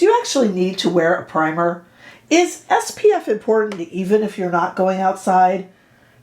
Do you actually need to wear a primer? Is SPF important even if you're not going outside?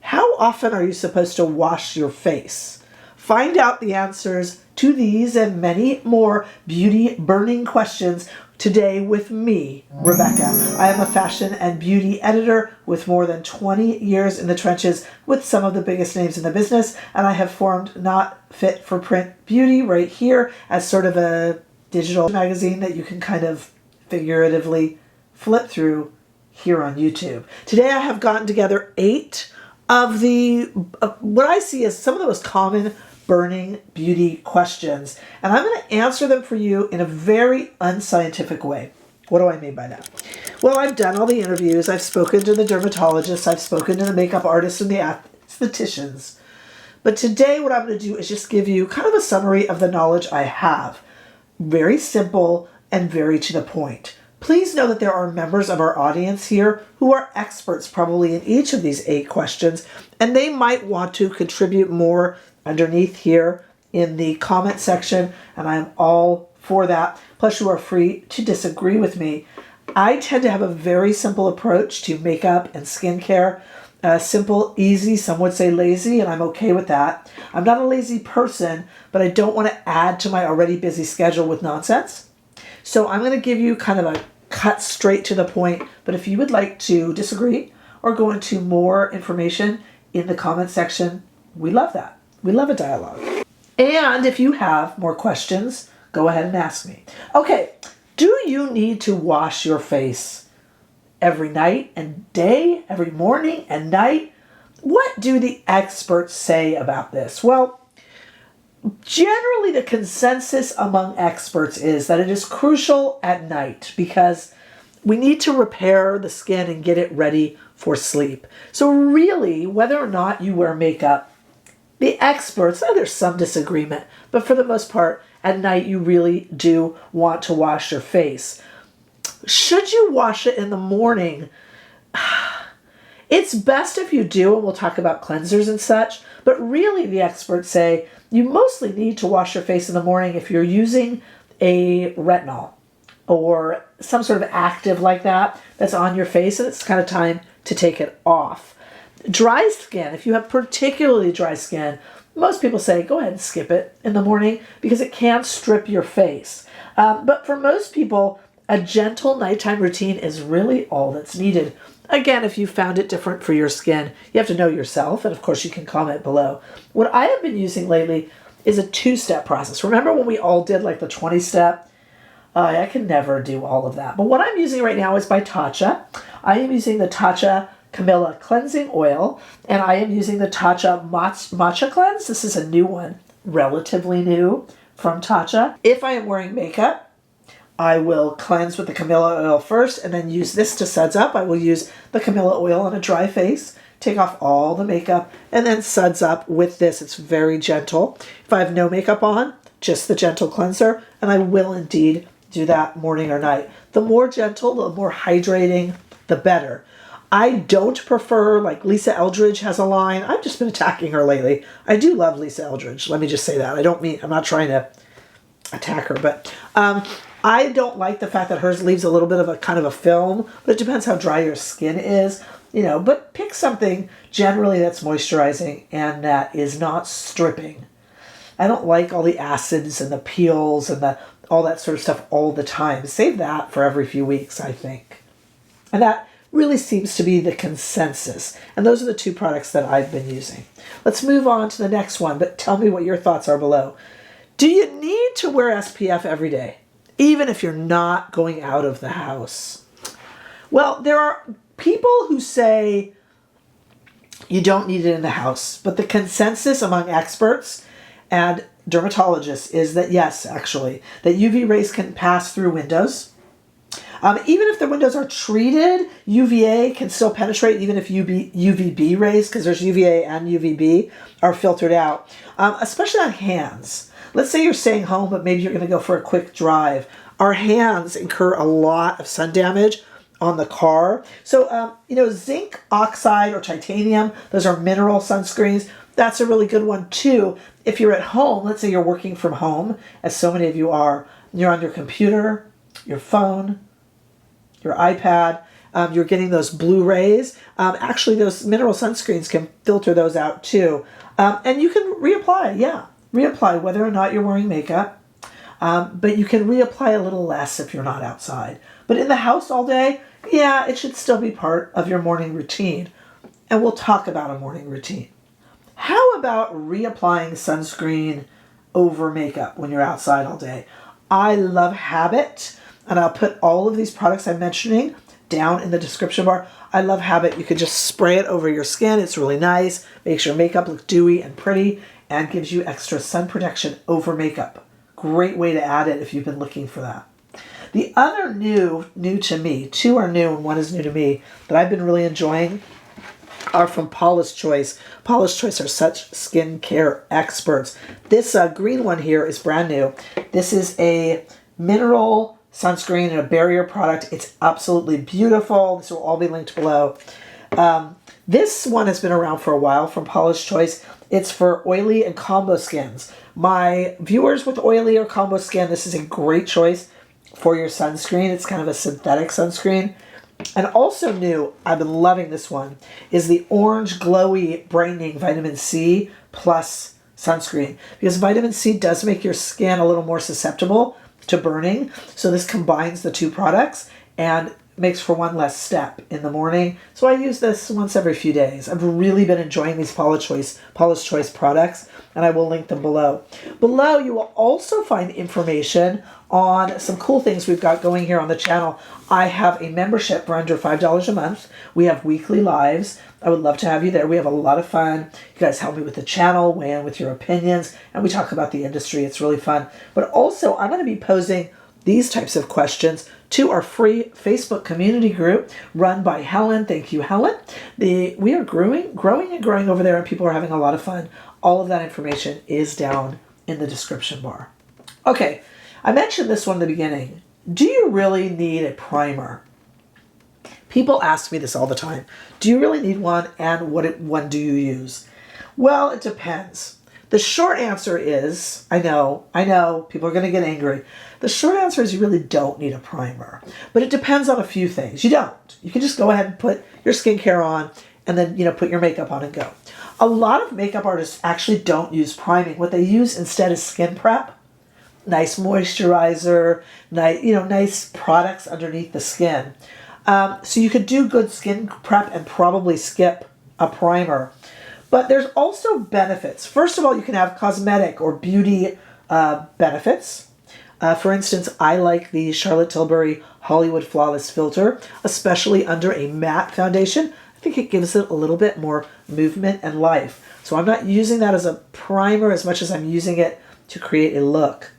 How often are you supposed to wash your face? Find out the answers to these and many more beauty burning questions today with me, Rebecca. I am a fashion and beauty editor with more than 20 years in the trenches with some of the biggest names in the business, and I have formed Not Fit for Print Beauty right here as sort of a digital magazine that you can kind of figuratively flip through here on YouTube. Today I have gotten together 8 of the, what I see as some of the most common burning beauty questions, and I'm going to answer them for you in a very unscientific way. What do I mean by that? Well, I've done all the interviews, I've spoken to the dermatologists, I've spoken to the makeup artists and the estheticians, but today what I'm going to do is just give you kind of a summary of the knowledge I have. Very simple and very to the point. Please know that there are members of our audience here who are experts probably in each of these 8 questions, and they might want to contribute more underneath here in the comment section, and I'm all for that. Plus, you are free to disagree with me. I tend to have a very simple approach to makeup and skincare. Simple, easy, some would say lazy, and I'm okay with that. I'm not a lazy person, but I don't want to add to my already busy schedule with nonsense. So I'm going to give you kind of a cut straight to the point, but if you would like to disagree or go into more information in the comment section, we love that. We love a dialogue. And if you have more questions, go ahead and ask me. Okay, do you need to wash your face every night and day, every morning and night? What do the experts say about this? Well, generally the consensus among experts is that it is crucial at night because we need to repair the skin and get it ready for sleep. So really, whether or not you wear makeup, the experts, there's some disagreement, but for the most part, at night you really do want to wash your face. Should you wash it in the morning? It's best if you do, and we'll talk about cleansers and such, but really the experts say you mostly need to wash your face in the morning if you're using a retinol or some sort of active like that that's on your face, and it's kind of time to take it off. Dry skin, if you have particularly dry skin, most people say go ahead and skip it in the morning because it can strip your face. But for most people, a gentle nighttime routine is really all that's needed. Again, if you found it different for your skin, you have to know yourself, and of course you can comment below. What I have been using lately is a 2-step process. Remember when we all did like the 20-step? I can never do all of that. But what I'm using right now is by Tatcha. I am using the Tatcha Camellia Cleansing Oil, and I am using the Tatcha Matcha Cleanse. This is a new one, relatively new from Tatcha. If I am wearing makeup, I will cleanse with the Camellia oil first and then use this to suds up. I will use the Camellia oil on a dry face, take off all the makeup, and then suds up with this. It's very gentle. If I have no makeup on, just the gentle cleanser, and I will indeed do that morning or night. The more gentle, the more hydrating, the better. I don't prefer, like Lisa Eldridge has a line. I've just been attacking her lately. I do love Lisa Eldridge. Let me just say that. I'm not trying to attack her, but I don't like the fact that hers leaves a little bit of a kind of a film, but it depends how dry your skin is, but pick something generally that's moisturizing and that is not stripping. I don't like all the acids and the peels and all that sort of stuff all the time. Save that for every few weeks, I think. And that really seems to be the consensus. And those are the 2 products that I've been using. Let's move on to the next one, but tell me what your thoughts are below. Do you need to wear SPF every day, even if you're not going out of the house? Well, there are people who say you don't need it in the house, but the consensus among experts and dermatologists is that yes, actually, that UV rays can pass through windows. Even if the windows are treated, UVA can still penetrate even if UVB rays, because there's UVA and UVB, are filtered out, especially on hands. Let's say you're staying home, but maybe you're going to go for a quick drive. Our hands incur a lot of sun damage on the car. So, zinc oxide or titanium, those are mineral sunscreens. That's a really good one too. If you're at home, let's say you're working from home, as so many of you are, you're on your computer, your phone, your iPad. You're getting those blue rays. Actually, those mineral sunscreens can filter those out too. And you can reapply, reapply whether or not you're wearing makeup. But you can reapply a little less if you're not outside. But in the house all day, it should still be part of your morning routine. And we'll talk about a morning routine. How about reapplying sunscreen over makeup when you're outside all day? I love Habit, and I'll put all of these products I'm mentioning down in the description bar. I love Habit. You could just spray it over your skin. It's really nice. Makes your makeup look dewy and pretty and gives you extra sun protection over makeup. Great way to add it if you've been looking for that. The other new to me, two are new and one is new to me, that I've been really enjoying are from Paula's Choice. Paula's Choice are such skincare experts. This green one here is brand new. This is a mineral sunscreen and a barrier product. It's absolutely beautiful. This will all be linked below. This one has been around for a while from Paula's Choice. It's for oily and combo skins. My viewers with oily or combo skin, this is a great choice for your sunscreen. It's kind of a synthetic sunscreen. And also new, I've been loving this one, is the Orange Glowy Brightening Vitamin C Plus Sunscreen. Because vitamin C does make your skin a little more susceptible to burning. So this combines the two products and makes for one less step in the morning. So I use this once every few days. I've really been enjoying these Paula's Choice products, and I will link them below. Below, you will also find information on some cool things we've got going here on the channel. I have a membership for under $5 a month. We have weekly lives. I would love to have you there. We have a lot of fun. You guys help me with the channel, weigh in with your opinions, and we talk about the industry. It's really fun. But also, I'm going to be posing these types of questions to our free Facebook community group run by Helen. Thank you, Helen. We are growing and growing over there, and people are having a lot of fun. All of that information is down in the description bar. Okay, I mentioned this one in the beginning. Do you really need a primer? People ask me this all the time. Do you really need one, and what one do you use? Well, it depends. The short answer is, I know, people are going to get angry. The short answer is you really don't need a primer. But it depends on a few things. You don't. You can just go ahead and put your skincare on and then, put your makeup on and go. A lot of makeup artists actually don't use priming. What they use instead is skin prep. Nice moisturizer, nice products underneath the skin. So you could do good skin prep and probably skip a primer. But there's also benefits. First of all, you can have cosmetic or beauty benefits. For instance, I like the Charlotte Tilbury Hollywood Flawless Filter, especially under a matte foundation. I think it gives it a little bit more movement and life. So I'm not using that as a primer as much as I'm using it to create a look.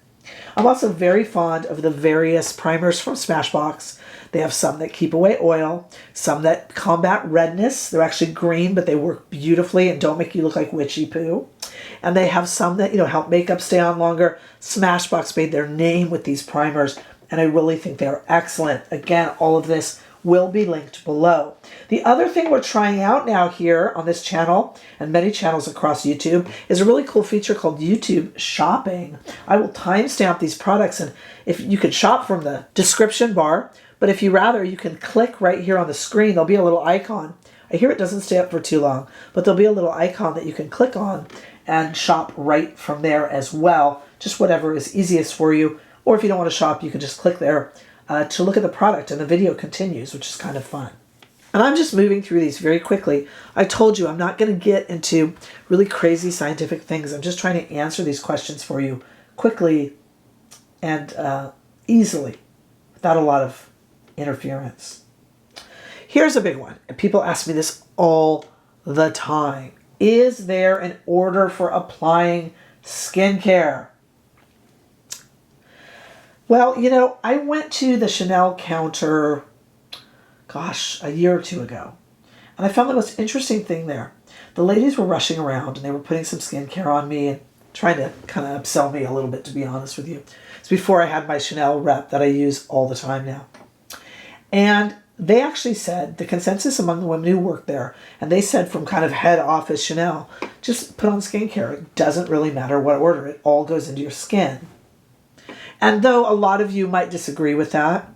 I'm also very fond of the various primers from Smashbox. They have some that keep away oil, some that combat redness. They're actually green, but they work beautifully and don't make you look like witchy poo. And they have some that, help makeup stay on longer. Smashbox made their name with these primers, and I really think they're excellent. Again, all of this will be linked below. The other thing we're trying out now here on this channel and many channels across YouTube is a really cool feature called YouTube Shopping. I will timestamp these products, and if you could shop from the description bar, but if you rather, you can click right here on the screen. There'll be a little icon. I hear it doesn't stay up for too long, but there'll be a little icon that you can click on and shop right from there as well. Just whatever is easiest for you. Or if you don't want to shop, you can just click there to look at the product, and the video continues, which is kind of fun. And I'm just moving through these very quickly. I told you I'm not going to get into really crazy scientific things. I'm just trying to answer these questions for you quickly and easily without a lot of interference. Here's a big one. And people ask me this all the time. Is there an order for applying skincare? Well, I went to the Chanel counter, a year or two ago. And I found the most interesting thing there. The ladies were rushing around and they were putting some skincare on me and trying to kind of upsell me a little bit, to be honest with you. It's before I had my Chanel rep that I use all the time now. And they actually said, the consensus among the women who work there, and they said from kind of head office Chanel, just put on skincare. It doesn't really matter what order. It all goes into your skin. And though a lot of you might disagree with that,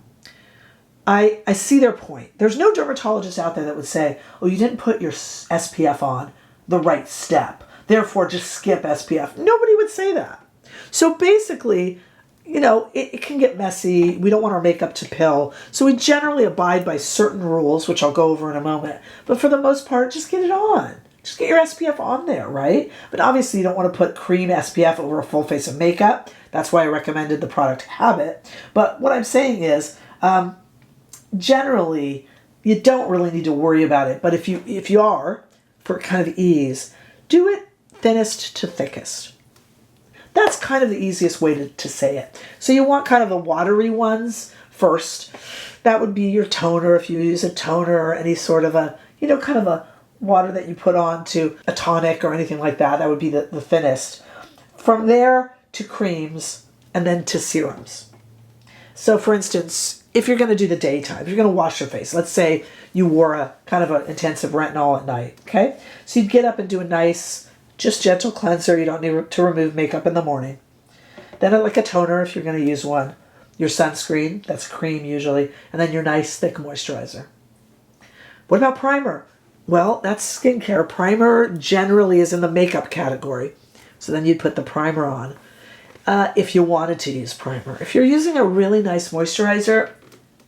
I see their point. There's no dermatologist out there that would say, oh, you didn't put your SPF on the right step, therefore just skip SPF. Nobody would say that. So basically, you know, it can get messy. We don't want our makeup to pill. So we generally abide by certain rules, which I'll go over in a moment. But for the most part, just get it on. Just get your SPF on there, right? But obviously you don't want to put cream SPF over a full face of makeup. That's why I recommended the product Habit. But what I'm saying is, generally, you don't really need to worry about it. But if you are, for kind of ease, do it thinnest to thickest. That's kind of the easiest way to say it. So you want kind of the watery ones first. That would be your toner if you use a toner or any sort of a, you know, kind of a water that you put on to a tonic or anything like that. That would be the thinnest. From there to creams and then to serums. So for instance, if you're going to do the daytime, if you're going to wash your face, let's say you wore a kind of an intensive retinol at night, okay? So you'd get up and do a nice, just gentle cleanser. You don't need to remove makeup in the morning. Then like a toner if you're going to use one. Your sunscreen, that's cream usually, and then your nice thick moisturizer. What about primer? Well, that's skincare. Primer generally is in the makeup category. So then you'd put the primer on if you wanted to use primer. If you're using a really nice moisturizer,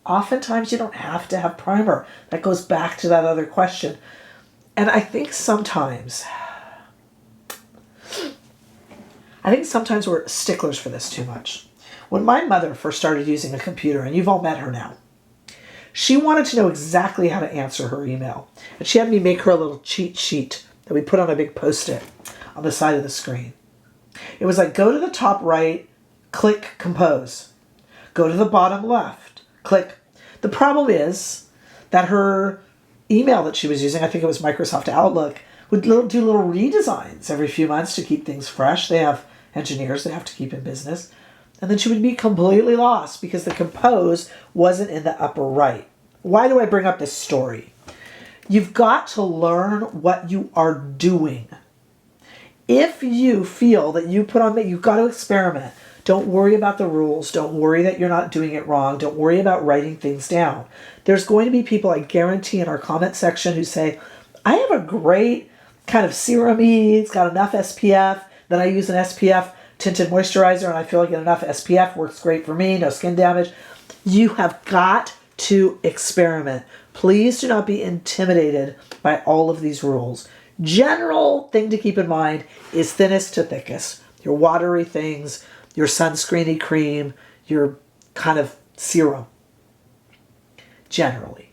oftentimes you don't have to have primer. That goes back to that other question. And I think sometimes we're sticklers for this too much. When my mother first started using a computer, and you've all met her now, she wanted to know exactly how to answer her email. And she had me make her a little cheat sheet that we put on a big Post-it on the side of the screen. It was like, go to the top right, click compose. Go to the bottom left, click. The problem is that her email that she was using, I think it was Microsoft Outlook, would do little redesigns every few months to keep things fresh. They have engineers they have to keep in business. And then she would be completely lost because the compose wasn't in the upper right. Why do I bring up this story? You've got to learn what you are doing. If you feel that you put on makeup, you've got to experiment. Don't worry about the rules. Don't worry that you're not doing it wrong. Don't worry about writing things down. There's going to be people, I guarantee, in our comment section who say, I have a great kind of serum-y, it's got enough SPF, then I use an SPF tinted moisturizer and I feel like enough SPF works great for me, no skin damage. You have got to experiment. Please do not be intimidated by all of these rules. General thing to keep in mind is thinnest to thickest. Your watery things, your sunscreeny cream, your kind of serum. Generally.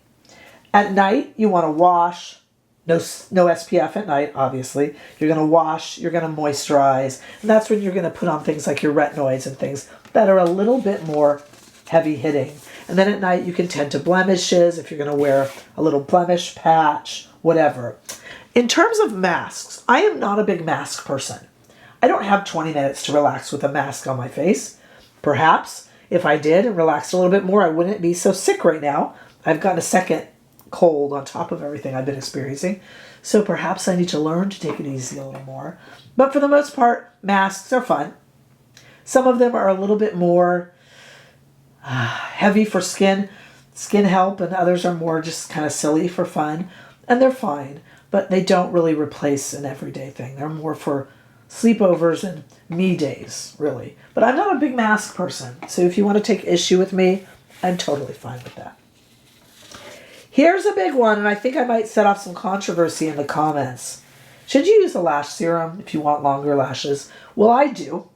At night, you want to wash. No SPF at night, obviously. You're going to wash, you're going to moisturize, and that's when you're going to put on things like your retinoids and things that are a little bit more heavy hitting. And then at night, you can tend to blemishes if you're going to wear a little blemish patch, whatever. In terms of masks, I am not a big mask person. I don't have 20 minutes to relax with a mask on my face. Perhaps if I did and relaxed a little bit more, I wouldn't be so sick right now. I've gotten a second cold on top of everything I've been experiencing. So perhaps I need to learn to take it easy a little more. But for the most part, masks are fun. Some of them are a little bit more heavy for skin health, and others are more just kind of silly for fun. And they're fine, but they don't really replace an everyday thing. They're more for sleepovers and me days, really. But I'm not a big mask person, so if you want to take issue with me, I'm totally fine with that. Here's a big one, and I think I might set off some controversy in the comments. Should you use a lash serum if you want longer lashes? Well, I do,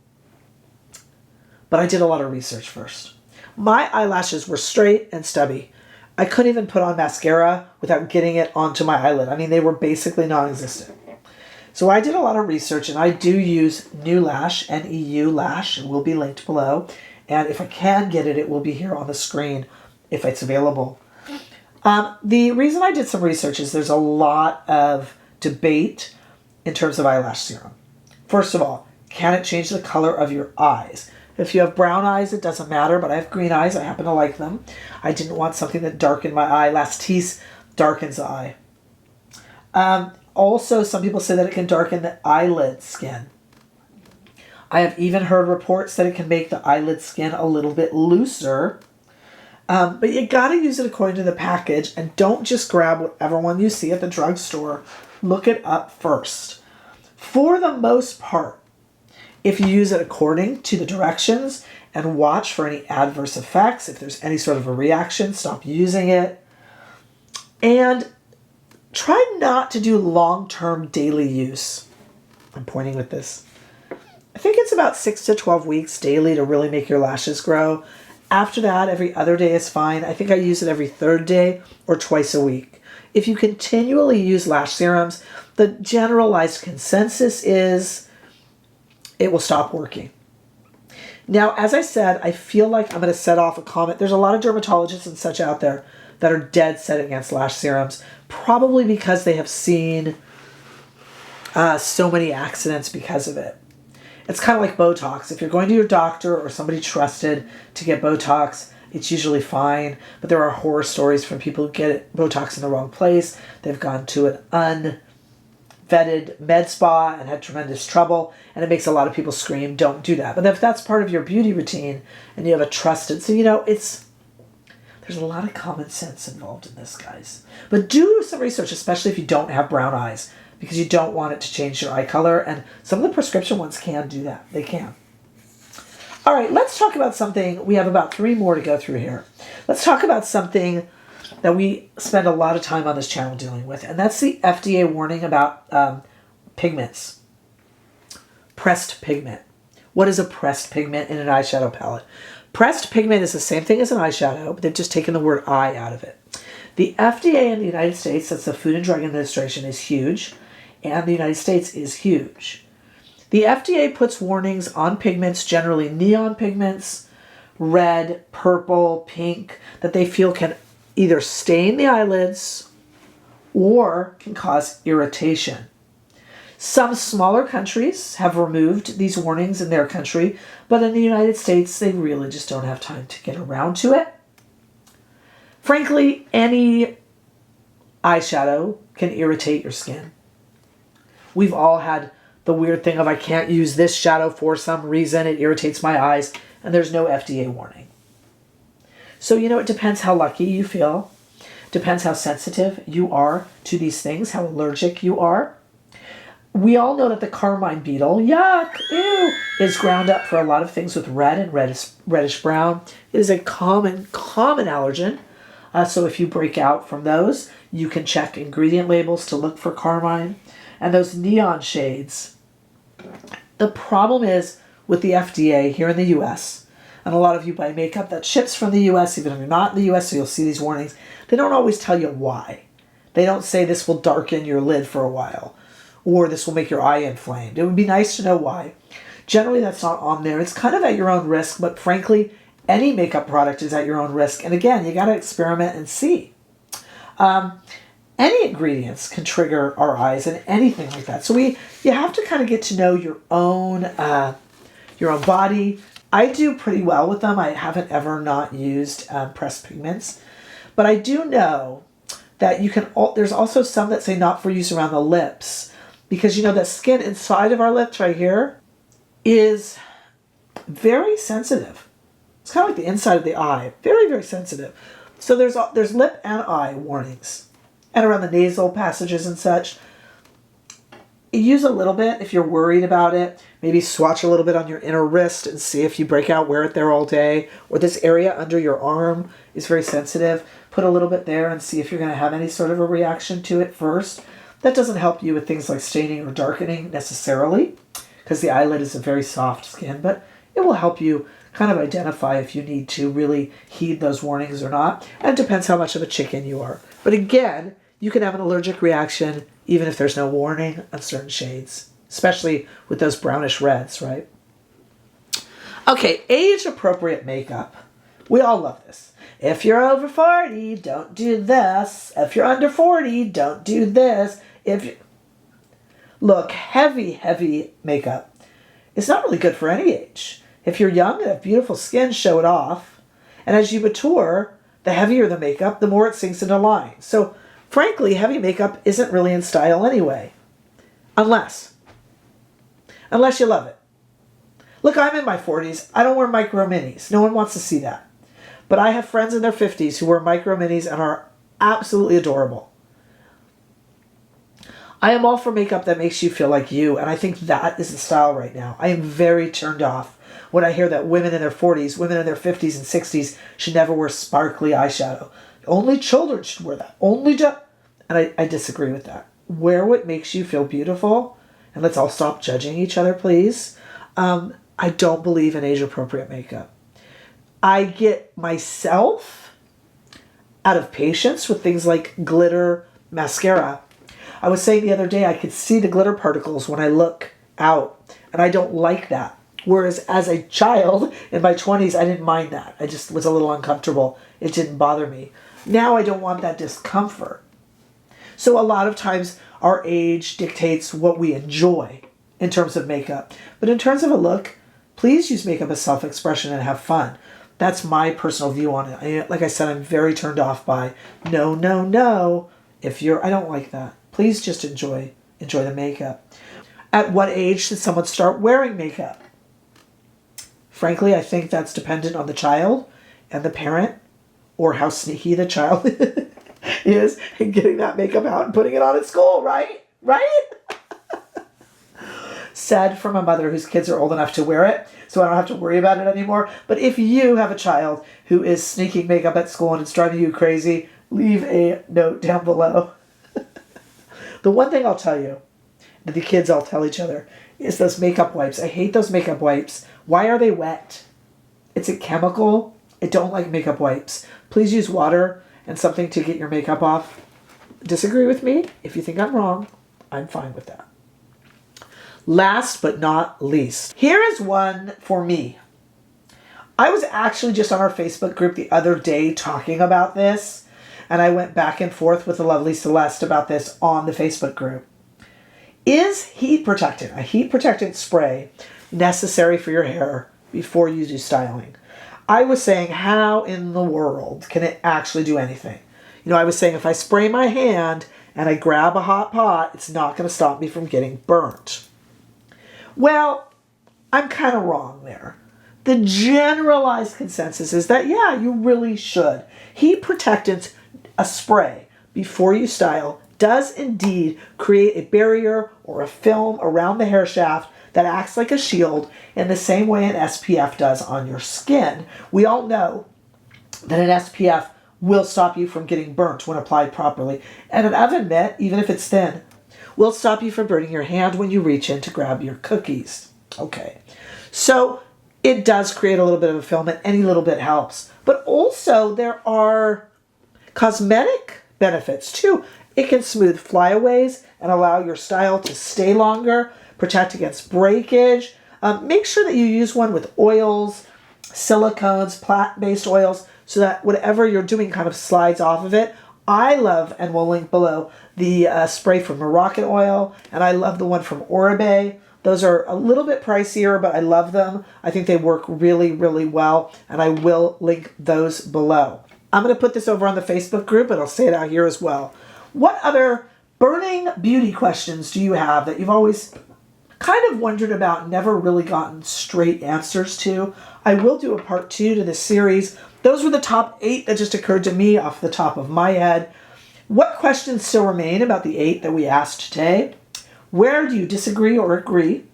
but I did a lot of research first. My eyelashes were straight and stubby. I couldn't even put on mascara without getting it onto my eyelid. I mean, they were basically non-existent. So I did a lot of research, and I do use New Lash, N-E-U Lash. It will be linked below. And if I can get it, it will be here on the screen if it's available. The reason I did some research is there's a lot of debate in terms of eyelash serum. First of all, can it change the color of your eyes? If you have brown eyes, it doesn't matter, but I have green eyes. I happen to like them. I didn't want something that darkened my eye. Lastis darkens the eye. Also, some people say that it can darken the eyelid skin. I have even heard reports that it can make the eyelid skin a little bit looser. But you got to use it according to the package, and don't just grab whatever one you see at the drugstore. Look it up first. For the most part, if you use it according to the directions and watch for any adverse effects, if there's any sort of a reaction, stop using it. And try not to do long-term daily use. I'm pointing with this. I think it's about 6 to 12 weeks daily to really make your lashes grow. After that, every other day is fine. I think I use it every third day or twice a week. If you continually use lash serums, the generalized consensus is it will stop working. Now, as I said, I feel like I'm going to set off a comment. There's a lot of dermatologists and such out there that are dead set against lash serums, probably because they have seen so many accidents because of it. It's kind of like Botox. If you're going to your doctor or somebody trusted to get Botox, it's usually fine. But there are horror stories from people who get Botox in the wrong place. They've gone to an unvetted med spa and had tremendous trouble. And it makes a lot of people scream, don't do that. But if that's part of your beauty routine and you have a trusted... So, there's a lot of common sense involved in this, guys. But do some research, especially if you don't have brown eyes, because you don't want it to change your eye color. And some of the prescription ones can do that. They can. All right, let's talk about something. We have about 3 more to go through here. Let's talk about something that we spend a lot of time on this channel dealing with, and that's the FDA warning about pigments. Pressed pigment. What is a pressed pigment in an eyeshadow palette? Pressed pigment is the same thing as an eyeshadow, but they've just taken the word eye out of it. The FDA in the United States, that's the Food and Drug Administration, is huge, and the United States is huge. The FDA puts warnings on pigments, generally neon pigments, red, purple, pink, that they feel can either stain the eyelids or can cause irritation. Some smaller countries have removed these warnings in their country, but in the United States, they really just don't have time to get around to it. Frankly, any eyeshadow can irritate your skin. We've all had the weird thing of I can't use this shadow for some reason, it irritates my eyes, and there's no FDA warning. So, it depends how lucky you feel. Depends how sensitive you are to these things, how allergic you are. We all know that the carmine beetle, yuck, ew, is ground up for a lot of things with red and reddish brown. It is a common allergen. So if you break out from those, you can check ingredient labels to look for carmine. And those neon shades, the problem is with the FDA here in the US, and a lot of you buy makeup that ships from the US, even if you're not in the US, so you'll see these warnings. They don't always tell you why. They don't say this will darken your lid for a while, or this will make your eye inflamed. It would be nice to know why. Generally, that's not on there. It's kind of at your own risk, but frankly, any makeup product is at your own risk. And again, you got to experiment and see. Any ingredients can trigger our eyes and anything like that. So you have to kind of get to know your own body. I do pretty well with them. I haven't ever not used pressed pigments, but I do know that there's also some that say not for use around the lips, because the skin inside of our lips right here is very sensitive. It's kind of like the inside of the eye, very, very sensitive. So there's lip and eye warnings, and around the nasal passages and such. Use a little bit if you're worried about it. Maybe swatch a little bit on your inner wrist and see if you break out, wear it there all day. Or this area under your arm is very sensitive. Put a little bit there and see if you're going to have any sort of a reaction to it first. That doesn't help you with things like staining or darkening necessarily, because the eyelid is a very soft skin, but it will help you kind of identify if you need to really heed those warnings or not. And it depends how much of a chicken you are. But again, you can have an allergic reaction even if there's no warning on certain shades, especially with those brownish reds, right? Okay, age-appropriate makeup. We all love this. If you're over 40, don't do this. If you're under 40, don't do this. Look, heavy makeup is not really good for any age. If you're young and have beautiful skin, show it off. And as you mature, the heavier the makeup, the more it sinks into line. So frankly, heavy makeup isn't really in style anyway. Unless you love it. Look, I'm in my 40s. I don't wear micro minis. No one wants to see that. But I have friends in their 50s who wear micro minis and are absolutely adorable. I am all for makeup that makes you feel like you, and I think that is the style right now. I am very turned off when I hear that women in their 40s, women in their 50s and 60s should never wear sparkly eyeshadow. Only children should wear that. And I disagree with that. Wear what makes you feel beautiful, and let's all stop judging each other, please. I don't believe in age-appropriate makeup. I get myself out of patience with things like glitter mascara. I was saying the other day I could see the glitter particles when I look out, and I don't like that. Whereas as a child in my 20s, I didn't mind that. I just was a little uncomfortable. It didn't bother me. Now I don't want that discomfort. So a lot of times our age dictates what we enjoy in terms of makeup. But in terms of a look, please use makeup as self-expression and have fun. That's my personal view on it. Like I said, I'm very turned off by no. I don't like that. Please just enjoy the makeup. At what age should someone start wearing makeup? Frankly, I think that's dependent on the child and the parent, or how sneaky the child is in getting that makeup out and putting it on at school, right? Right? Said from a mother whose kids are old enough to wear it, so I don't have to worry about it anymore. But if you have a child who is sneaking makeup at school and it's driving you crazy, leave a note down below. The one thing I'll tell you, that the kids all tell each other, is those makeup wipes. I hate those makeup wipes. Why are they wet? It's a chemical. I don't like makeup wipes. Please use water and something to get your makeup off. Disagree with me? If you think I'm wrong, I'm fine with that. Last but not least, here is one for me. I was actually just on our Facebook group the other day talking about this, and I went back and forth with the lovely Celeste about this on the Facebook group. Is heat protectant, a heat protectant spray, necessary for your hair before you do styling? I was saying, how in the world can it actually do anything? You know, I was saying if I spray my hand and I grab a hot pot, it's not going to stop me from getting burnt. Well, I'm kind of wrong there. The generalized consensus is that, yeah, you really should. Heat protectant, a spray, before you style, does indeed create a barrier or a film around the hair shaft that acts like a shield in the same way an SPF does on your skin. We all know that an SPF will stop you from getting burnt when applied properly. And an oven mitt, even if it's thin, will stop you from burning your hand when you reach in to grab your cookies. Okay, so it does create a little bit of a film, and any little bit helps. But also there are cosmetic benefits too. It can smooth flyaways and allow your style to stay longer, protect against breakage. Make sure that you use one with oils, silicones, plant-based oils, so that whatever you're doing kind of slides off of it. I love, and we'll link below, the spray from Moroccan Oil, and I love the one from Oribe. Those are a little bit pricier, but I love them. I think they work really, really well, and I will link those below. I'm going to put this over on the Facebook group, and I'll say it out here as well. What other burning beauty questions do you have that you've always kind of wondered about and never really gotten straight answers to? I will do a part 2 to this series. Those were the top 8 that just occurred to me off the top of my head. What questions still remain about the 8 that we asked today? Where do you disagree or agree?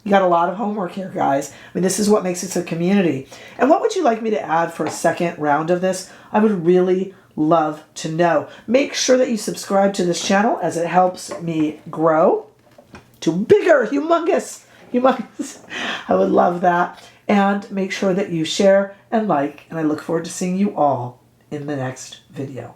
You got a lot of homework here, guys. I mean, this is what makes it a community. And what would you like me to add for a second round of this? I would really love to know. Make sure that you subscribe to this channel, as it helps me grow to bigger, humongous. I would love that. And make sure that you share and like, and I look forward to seeing you all in the next video.